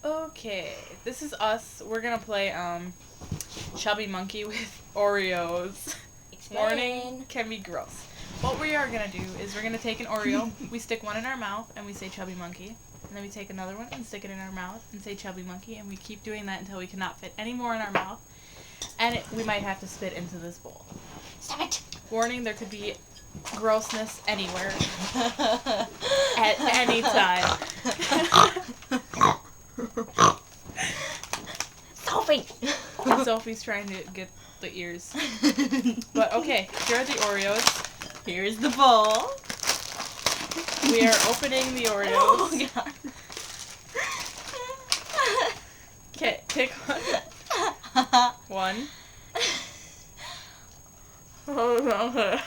Okay, this is us. We're gonna play Chubby Monkey with Oreos. Warning, can be gross. What we are gonna do is we're gonna take an Oreo, we stick one in our mouth, and we say Chubby Monkey. And then we take another one and stick it in our mouth and say Chubby Monkey, and we keep doing that until we cannot fit any more in our mouth. And we might have to spit into this bowl. Stop it! Warning, there could be grossness anywhere at any time. Sophie! Sophie's trying to get the ears. But okay, here are the Oreos. Here's the bowl. We are opening the Oreos. Oh, God. Okay, pick one. One. Oh, okay.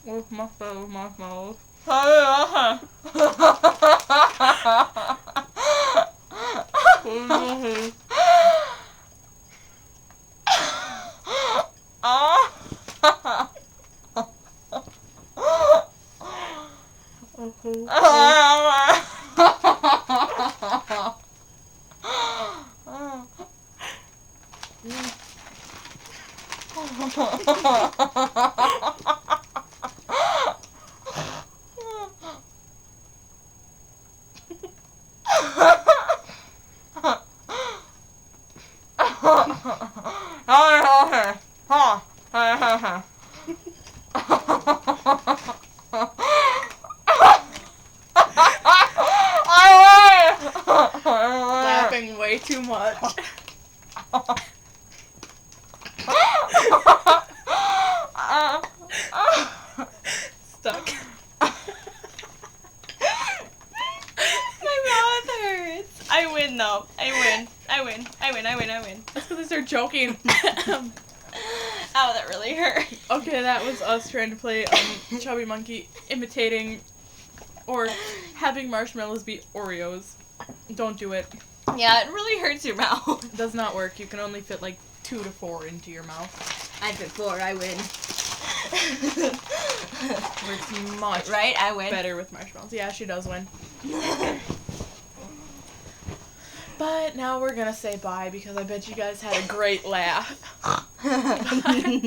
With my mouth. Laughing way too much. Stuck. My mouth hurts. I win though. I win. That's because they're joking. Oh, that really hurt. Okay, that was us trying to play Chubby Monkey, imitating or having marshmallows be Oreos. Don't do it. Yeah, it really hurts your mouth. It does not work. You can only fit like 2 to 4 into your mouth. I fit 4. I win. Works much Right? I win. better with marshmallows. Yeah, she does win. But now we're gonna say bye because I bet you guys had a great laugh. Bye.